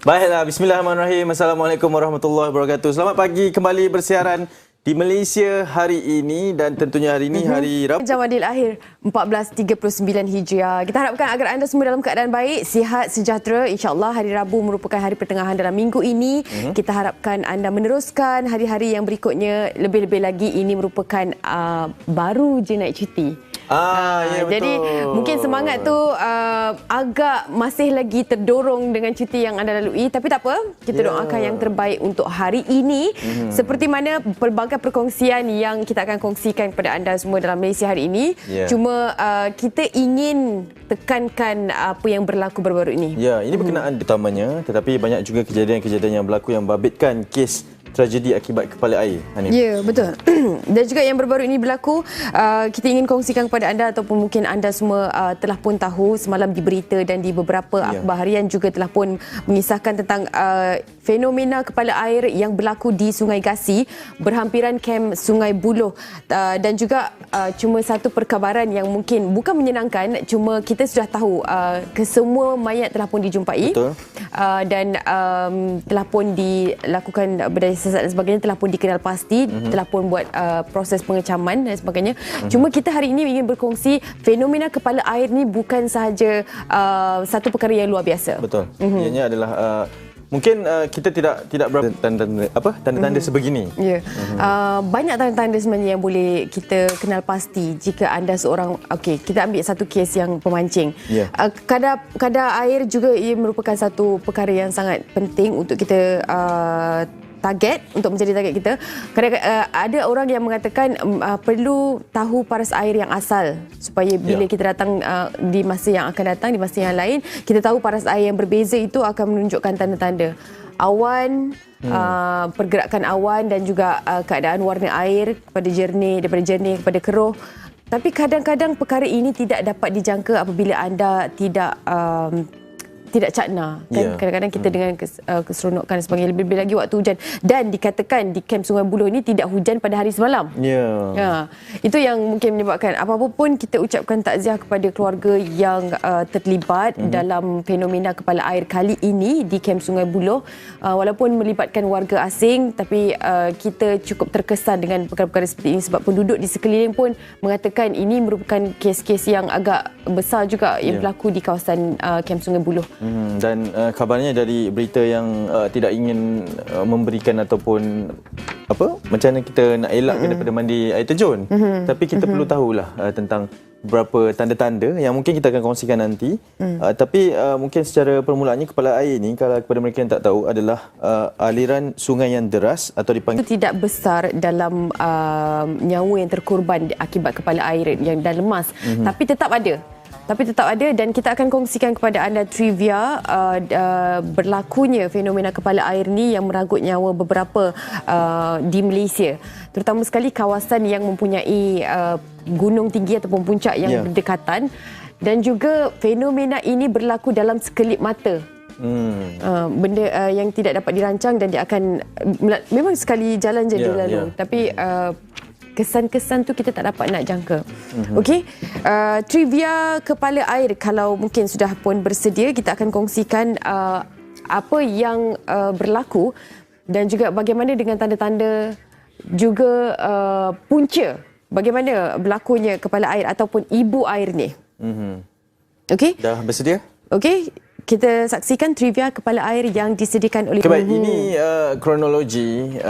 Baiklah, bismillahirrahmanirrahim. Assalamualaikum warahmatullahi wabarakatuh. Selamat pagi kembali bersiaran di Malaysia hari ini dan tentunya hari ini hari Rabu. Jamadil akhir 1439 Hijriah. Kita harapkan agar anda semua dalam keadaan baik, sihat, sejahtera. InsyaAllah hari Rabu merupakan hari pertengahan dalam minggu ini. Kita harapkan anda meneruskan hari-hari yang berikutnya. Lebih-lebih lagi ini merupakan baru je naik cuti. Ya, jadi betul. mungkin semangat tu agak masih lagi terdorong dengan cuti yang anda lalui, tapi tak apa, kita doakan yang terbaik untuk hari ini. Seperti mana pelbagai perkongsian yang kita akan kongsikan kepada anda semua dalam Malaysia hari ini. Cuma kita ingin tekankan apa yang berlaku baru-baru ini. Ya, ini berkenaan utamanya, tetapi banyak juga kejadian-kejadian yang berlaku yang membabitkan kes tragedi akibat kepala air. Ya, betul. Dan juga yang baru-baru ini berlaku, kita ingin kongsikan kepada anda ataupun mungkin anda semua telah pun tahu semalam di berita dan di beberapa akhbar harian juga telah pun mengisahkan tentang fenomena kepala air yang berlaku di Sungai Gasi berhampiran kem Sungai Buloh. Dan juga cuma satu perkabaran yang mungkin bukan menyenangkan, cuma kita sudah tahu kesemua mayat telah pun dijumpai. Betul. Dan telah pun dilakukan berdaya sesat dan sebagainya, telah pun dikenal pasti, telah pun buat proses pengecaman dan sebagainya. Cuma kita hari ini ingin berkongsi fenomena kepala air ni bukan sahaja satu perkara yang luar biasa. Betul. Ianya adalah mungkin kita tidak berapa tanda-tanda sebegini. Ya. Banyak tanda-tanda sebenarnya yang boleh kita kenal pasti jika anda seorang, okey, kita ambil satu kes yang pemancing. Kadar air juga ia merupakan satu perkara yang sangat penting untuk kita target, untuk menjadi target kita. Kadang-kadang ada orang yang mengatakan perlu tahu paras air yang asal supaya bila kita datang di masa yang akan datang, di masa yang lain, kita tahu paras air yang berbeza itu akan menunjukkan tanda-tanda awan, pergerakan awan dan juga keadaan warna air daripada jernih kepada keruh. Tapi kadang-kadang perkara ini tidak dapat dijangka apabila anda tidak cakna kan. Kadang-kadang kita dengan keseronokan dan sebagainya, lebih-lebih lagi waktu hujan, dan dikatakan di kem Sungai Buloh ini tidak hujan pada hari semalam. Itu yang mungkin menyebabkan apa-apa pun kita ucapkan takziah kepada keluarga yang terlibat dalam fenomena kepala air kali ini di kem Sungai Buloh. Walaupun melibatkan warga asing, tapi kita cukup terkesan dengan perkara-perkara seperti ini sebab penduduk di sekeliling pun mengatakan ini merupakan kes-kes yang agak besar juga yang berlaku di kawasan kem Sungai Buloh. Dan kabarnya dari berita yang tidak ingin memberikan ataupun macam mana kita nak elakkan daripada mandi air terjun. Tapi kita perlu tahulah tentang beberapa tanda-tanda yang mungkin kita akan kongsikan nanti. Tapi mungkin secara permulaannya, kepala air ni, kalau kepada mereka yang tak tahu, adalah aliran sungai yang deras atau dipanggil, itu tidak besar dalam nyawa yang terkorban akibat kepala air yang dah lemas. Tapi tetap ada dan kita akan kongsikan kepada anda trivia berlakunya fenomena kepala air ni yang merangkut nyawa beberapa di Malaysia. Terutama sekali kawasan yang mempunyai gunung tinggi ataupun puncak yang berdekatan, dan juga fenomena ini berlaku dalam sekelip mata. Benda yang tidak dapat dirancang dan dia akan memang sekali jalan je dia lalu. Tapi kesan-kesan tu kita tak dapat nak jangka. Okey, trivia kepala air, kalau mungkin sudah pun bersedia, kita akan kongsikan apa yang berlaku dan juga bagaimana dengan tanda-tanda, juga punca bagaimana berlakunya kepala air ataupun ibu air ni. Okey? Dah bersedia? Okey. Kita saksikan trivia kepala air yang disediakan oleh... Baik, ini kronologi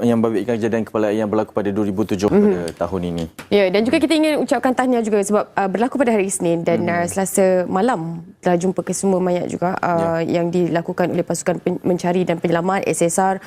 yang membabitkan kejadian kepala air yang berlaku pada 2007 pada tahun ini. Ya, dan juga kita ingin ucapkan tahniah juga sebab berlaku pada hari Isnin dan Selasa malam telah jumpa kesemua mayat juga yang dilakukan oleh pasukan mencari dan penyelamat SSR,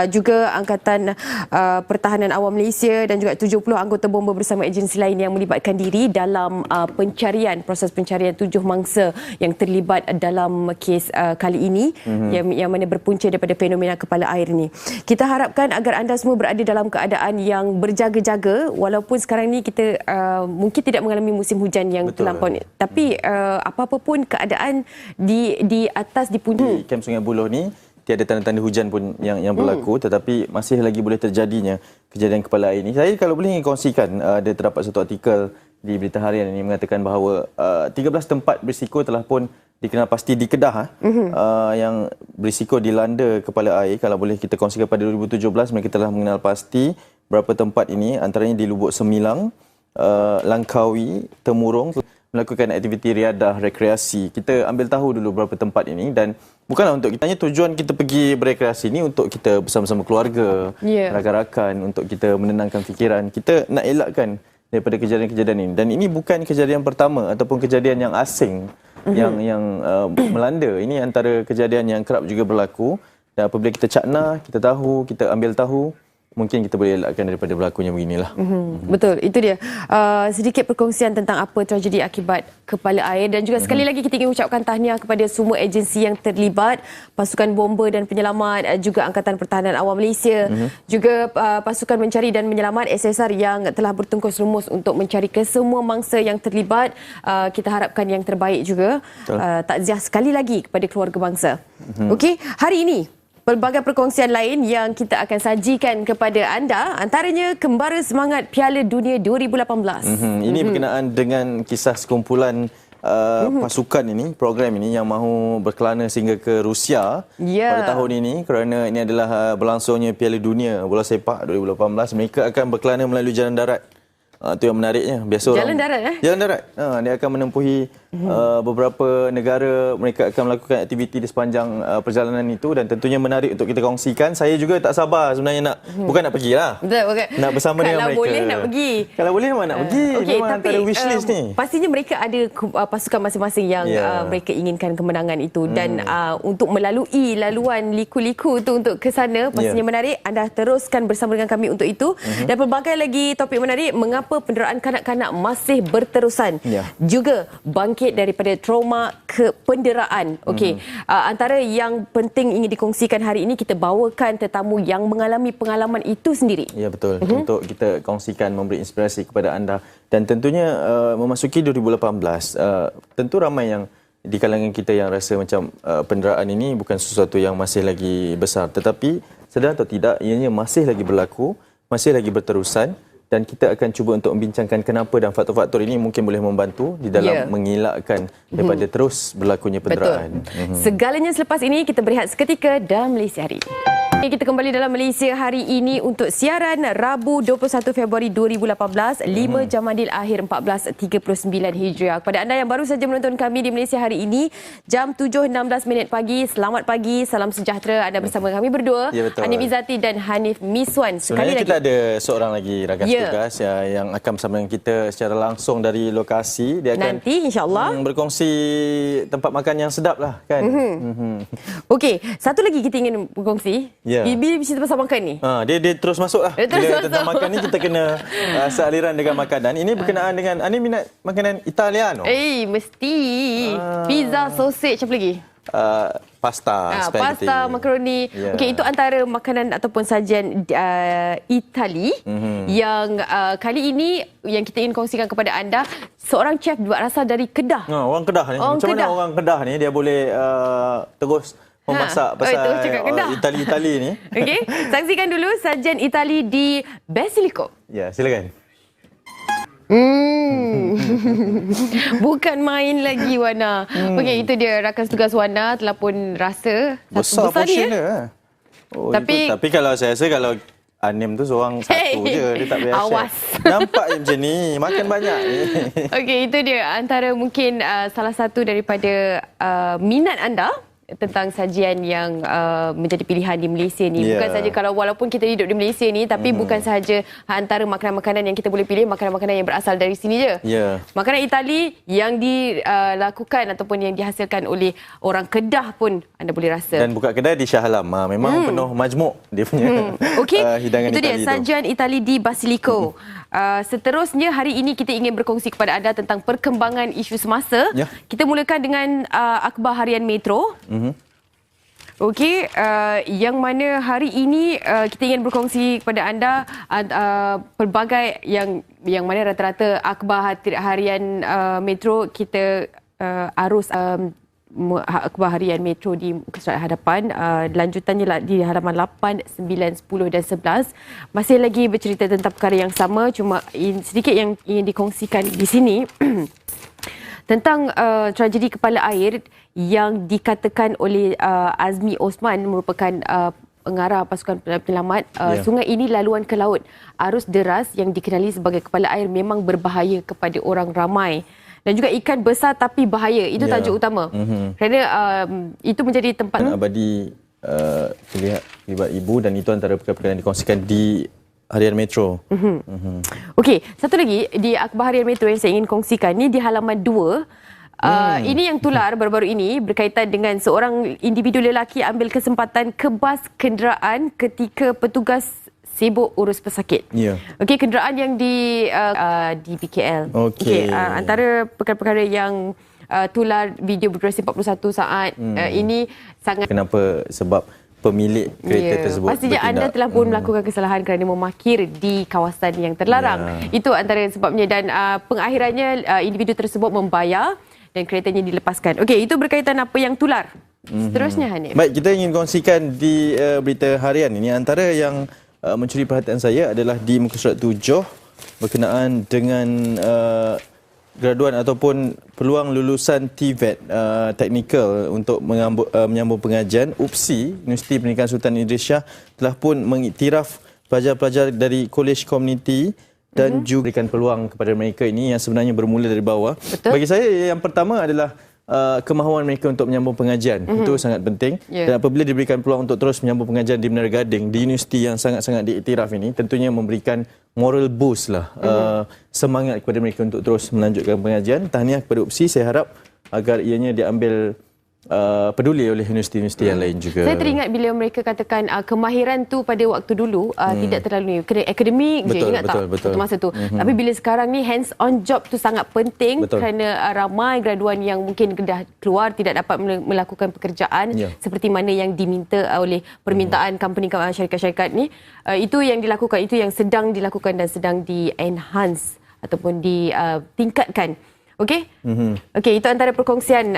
juga Angkatan Pertahanan Awam Malaysia dan juga 70 anggota bomba bersama agensi lain yang melibatkan diri dalam proses pencarian 7 mangsa yang terlibat dalam kes kali ini, yang mana berpunca daripada fenomena kepala air ni. Kita harapkan agar anda semua berada dalam keadaan yang berjaga-jaga, walaupun sekarang ni kita mungkin tidak mengalami musim hujan yang terlampau, tapi apa-apa pun keadaan di atas, di puncak kem Sungai Buloh ni tiada tanda-tanda hujan pun yang berlaku, tetapi masih lagi boleh terjadinya kejadian kepala air ini. Saya kalau boleh ingin kongsikan, ada terdapat satu artikel di Berita Harian ini mengatakan bahawa 13 tempat berisiko telah pun dikenal pasti di Kedah yang berisiko dilanda kepala air. Kalau boleh kita kongsikan pada 2017 mereka telah mengenal pasti berapa tempat ini, antaranya di Lubuk Semilang, Langkawi, Temurong, melakukan aktiviti riadah, rekreasi. Kita ambil tahu dulu berapa tempat ini dan bukanlah untuk kita, hanya tujuan kita pergi berekreasi ini untuk kita bersama-sama keluarga, rakan-rakan, untuk kita menenangkan fikiran. Kita nak elakkan daripada kejadian-kejadian ini. Dan ini bukan kejadian pertama ataupun kejadian yang asing yang melanda. Ini antara kejadian yang kerap juga berlaku. Dan apabila kita cakna, kita tahu, kita ambil tahu, mungkin kita boleh elakkan daripada berlakunya beginilah. Betul, itu dia. Sedikit perkongsian tentang apa tragedi akibat kepala air dan juga sekali lagi kita ingin ucapkan tahniah kepada semua agensi yang terlibat, pasukan bomba dan penyelamat, juga Angkatan Pertahanan Awam Malaysia, juga pasukan mencari dan menyelamat SSR yang telah bertungkus lumus untuk mencari kesemua mangsa yang terlibat. Kita harapkan yang terbaik juga. Takziah sekali lagi kepada keluarga bangsa. Okey, hari ini pelbagai perkongsian lain yang kita akan sajikan kepada anda, antaranya Kembara Semangat Piala Dunia 2018. Ini berkenaan dengan kisah sekumpulan pasukan ini, program ini yang mahu berkelana sehingga ke Rusia pada tahun ini, kerana ini adalah berlangsungnya Piala Dunia Bola Sepak 2018. Mereka akan berkelana melalui jalan darat. Itu yang menariknya. Biasa jalan darat Jalan darat. Dia akan menempuhi beberapa negara. Mereka akan melakukan aktiviti di sepanjang perjalanan itu dan tentunya menarik untuk kita kongsikan. Saya juga tak sabar sebenarnya nak bukan nak pergilah. Betul, okay. Nak bersama dengan mereka. Kalau boleh nak pergi. Kalau boleh memang nak pergi. Okay, memang tapi antara wishlist ni. Pastinya mereka ada pasukan masing-masing yang mereka inginkan kemenangan itu dan untuk melalui laluan liku-liku itu untuk ke sana pastinya menarik. Anda teruskan bersama dengan kami untuk itu. Dan pelbagai lagi topik menarik, mengapa penderaan kanak-kanak masih berterusan. Juga bangkit daripada trauma ke penderaan. Okey, antara yang penting ingin dikongsikan hari ini, kita bawakan tetamu yang mengalami pengalaman itu sendiri. Ya, betul. Untuk kita kongsikan, memberi inspirasi kepada anda. Dan tentunya memasuki 2018, tentu ramai yang di kalangan kita yang rasa macam penderaan ini bukan sesuatu yang masih lagi besar. Tetapi sedar atau tidak, ianya masih lagi berlaku, masih lagi berterusan. Dan kita akan cuba untuk membincangkan kenapa dan faktor-faktor ini mungkin boleh membantu di dalam mengelakkan daripada terus berlakunya penderaan. Segalanya selepas ini, kita berehat seketika dalam Malaysia Hari Ini. Kita kembali dalam Malaysia Hari Ini untuk siaran Rabu 21 Februari 2018, 5 Jamadil Akhir 1439 Hijriah. Kepada anda yang baru saja menonton kami di Malaysia Hari Ini, jam 7.16 pagi, selamat pagi, salam sejahtera. Anda bersama kami berdua, Hanif Izzati dan Hanif Miswan. Sekali Sebenarnya lagi kita ada seorang lagi rakan tugas yang akan bersama dengan kita secara langsung dari lokasi. Dia akan nanti insyaAllah berkongsi tempat makan yang sedap lah kan. Okey, satu lagi kita ingin berkongsi. Bila cerita pasal makan ni, dia terus masuk lah. Bila tentang makan ni kita kena sealiran dengan makanan. Ini berkenaan dengan, Ani minat makanan Italiano. Mesti pizza, sausage, apa lagi? Pasta, pasta, makaroni. Okey, itu antara makanan ataupun sajian Itali yang kali ini yang kita ingin kongsikan kepada anda, seorang chef berasal dari Kedah. Orang Kedah ni. Macam mana orang Kedah ni dia boleh terus memasak pasal Itali ni. Okey, saksikan dulu sajian Itali di Basilico. Ya, silakan. Bukan main lagi Wana. Okey, itu dia rakan tugas Wana telah pun rasa besar portion dia. Tapi kalau saya rasa kalau Anim tu seorang satu je, dia tak biasa. Awas. Nampak je macam ni, makan banyak ni. Okey, itu dia antara mungkin salah satu daripada minat anda tentang sajian yang menjadi pilihan di Malaysia ni. Bukan saja kalau walaupun kita hidup di Malaysia ni, tapi bukan sahaja antara makanan-makanan yang kita boleh pilih, makanan-makanan yang berasal dari sini je. Makanan Itali yang dilakukan ataupun yang dihasilkan oleh orang Kedah pun anda boleh rasa. Dan buka kedai di Shah Alam. Memang penuh majmuk dia punya hidangan itu Itali dia sajian Itali di Basilico. Seterusnya hari ini kita ingin berkongsi kepada anda tentang perkembangan isu semasa. Kita mulakan dengan akhbar harian Metro. Okey, yang mana hari ini kita ingin berkongsi kepada anda pelbagai yang mana rata-rata akhbar harian Metro kita arus akhbar harian Metro di muka surat hadapan. Lanjutannya di halaman 8, 9, 10 dan 11 masih lagi bercerita tentang perkara yang sama, cuma sedikit yang ingin dikongsikan di sini. tentang tragedi kepala air yang dikatakan oleh Azmi Osman merupakan pengarah pasukan penyelamat. Sungai ini laluan ke laut. Arus deras yang dikenali sebagai kepala air memang berbahaya kepada orang ramai. Dan juga ikan besar tapi bahaya. Itu tajuk utama. Kerana itu menjadi tempat abadi terlibat ibu, dan itu antara perkara-perkara yang dikongsikan di Harian Metro. Okey, satu lagi di akhbar Harian Metro yang saya ingin kongsikan ni di halaman 2. Ini yang tular baru-baru ini berkaitan dengan seorang individu lelaki ambil kesempatan kebas kenderaan ketika petugas sibuk urus pesakit. Okey, kenderaan yang di BKL. Antara perkara-perkara yang tular video berdurasi 41 saat ini sangat. Kenapa? Sebab pemilik kereta tersebut pastinya anda telah pun melakukan kesalahan kerana memakir di kawasan yang terlarang. Itu antara sebabnya, dan pengakhirannya individu tersebut membayar dan keretanya dilepaskan. Okey, itu berkaitan apa yang tular. Seterusnya, Hanif. Baik, kita ingin kongsikan di berita harian ini. Antara yang mencuri perhatian saya adalah di muka surat 7 berkenaan dengan graduan ataupun peluang lulusan TVET teknikal untuk menyambung pengajian. UPSI, Universiti Pendidikan Sultan Idris Shah, telah pun mengiktiraf pelajar-pelajar dari kolej komuniti dan juga berikan peluang kepada mereka ini yang sebenarnya bermula dari bawah. Betul. Bagi saya yang pertama adalah kemahuan mereka untuk menyambung pengajian. Itu sangat penting. Dan apabila diberikan peluang untuk terus menyambung pengajian di Menara Gading, di universiti yang sangat-sangat diiktiraf ini, tentunya memberikan moral boost lah, semangat kepada mereka untuk terus melanjutkan pengajian. Tahniah kepada UPSI, saya harap agar ianya diambil peduli oleh universiti-universiti yang lain juga. Saya teringat bila mereka katakan kemahiran tu pada waktu dulu tidak terlalu kena akademik je, ingat tak? Betul. Masa tu. Tapi bila sekarang ni hands on job tu sangat penting kerana ramai graduan yang mungkin dah keluar tidak dapat melakukan pekerjaan seperti mana yang diminta oleh permintaan company syarikat-syarikat ni. Itu yang dilakukan, itu yang sedang dilakukan dan sedang di-enhance ataupun ditingkatkan. Okey? Okey, itu antara perkongsian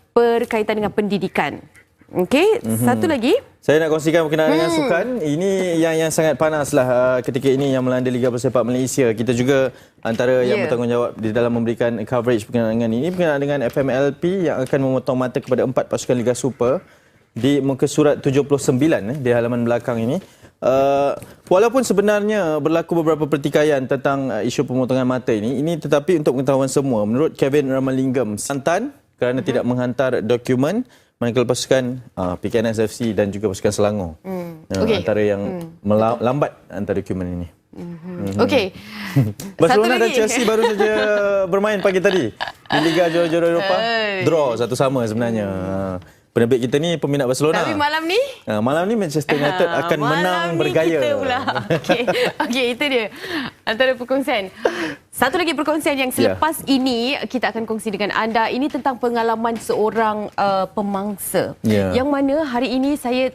berkaitan dengan pendidikan. Okey, satu lagi. Saya nak kongsikan berkenaan dengan sukan. Ini yang sangat panaslah ketika ini yang melanda Liga Bola Sepak Malaysia. Kita juga antara yang bertanggungjawab di dalam memberikan coverage berkenaan dengan ini, berkenaan dengan FMLP yang akan memotong mata kepada 4 pasukan Liga Super di muka surat 79 di halaman belakang ini. Walaupun sebenarnya berlaku beberapa pertikaian tentang isu pemotongan mata ini tetapi untuk pengetahuan semua, menurut Kevin Ramalingam, Santan kerana tidak menghantar dokumen, manakala pasukan PKNS FC dan juga pasukan Selangor antara yang melambat hantar dokumen ini. Okey. Barcelona dan Chelsea baru saja bermain pagi tadi di Liga Juara-Juara Eropah. Draw 1-1 sebenarnya. Penerbit kita ni peminat Barcelona. Tapi malam ni? Malam ni Manchester United akan menang bergaya. Kita pula. Okey, itu dia. Antara perkongsian. Satu lagi perkongsian yang selepas ini kita akan kongsi dengan anda. Ini tentang pengalaman seorang pemangsa. Yang mana hari ini saya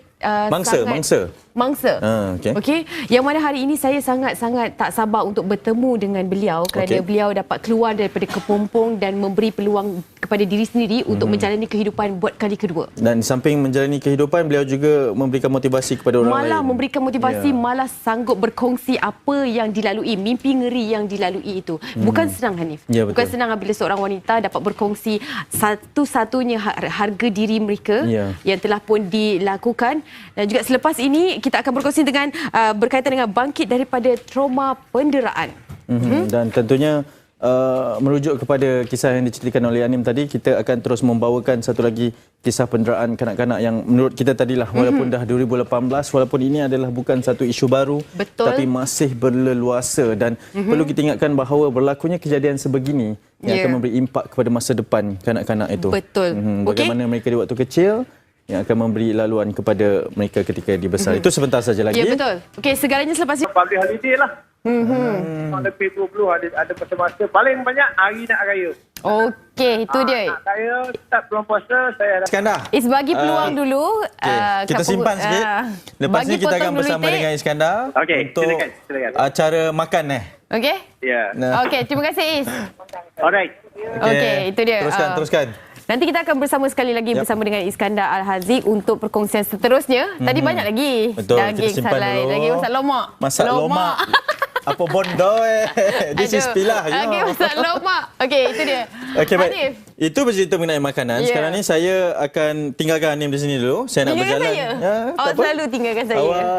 Mangsa. Okey. Yang mana hari ini saya sangat-sangat tak sabar untuk bertemu dengan beliau kerana beliau dapat keluar daripada kepompong dan memberi peluang kepada diri sendiri untuk menjalani kehidupan buat kali kedua. Dan di samping menjalani kehidupan, beliau juga memberikan motivasi kepada orang lain. Malah memberikan motivasi, malah sanggup berkongsi apa yang dilalui, mimpi ngeri yang dilalui itu. Bukan senang, Hanif. Bukan senang bila seorang wanita dapat berkongsi satu-satunya harga diri mereka yang telah pun dilakukan. Dan juga selepas ini kita akan berkongsi dengan berkaitan dengan bangkit daripada trauma penderaan. Dan tentunya merujuk kepada kisah yang diceritakan oleh Anim tadi, kita akan terus membawakan satu lagi kisah penderaan kanak-kanak yang menurut kita tadilah walaupun dah 2018, walaupun ini adalah bukan satu isu baru, tapi masih berleluasa dan perlu kita ingatkan bahawa berlakunya kejadian sebegini yang akan memberi impak kepada masa depan kanak-kanak itu. Bagaimana mereka di waktu kecil yang akan memberi laluan kepada mereka ketika dibesar. Itu sebentar saja lagi. Ya, betul. Okey, segalanya selepas ini. Public holiday lah. Lebih 20 ada masa-masa. Paling banyak hari nak raya. Okey, itu dia. Nak raya, start bulan puasa, saya ada. Iskandar. Is bagi peluang dulu. Kita simpan sikit. Lepas ni kita akan bersama dengan Iskandar untuk silakan. acara makan. Okey? Ya. Okey, terima kasih Is. Alright. Okey, itu dia. Teruskan. Nanti kita akan bersama sekali lagi bersama dengan Iskandar Al-Haziq untuk perkongsian seterusnya. Tadi banyak lagi. Betul, daging kita simpan salai, dulu. daging masak lomak. Masak lomak. Apa bondoy? This is pilah. Okey, Ustaz Lomak. Okey, itu dia. Okey, baik. Hanif. Itu bercerita mengenai makanan. Ya. Sekarang ni saya akan tinggalkan Hanif di sini dulu. Saya nak Tinggalkan berjalan. saya? Ya, tak Awak apa. selalu tinggalkan saya. Awak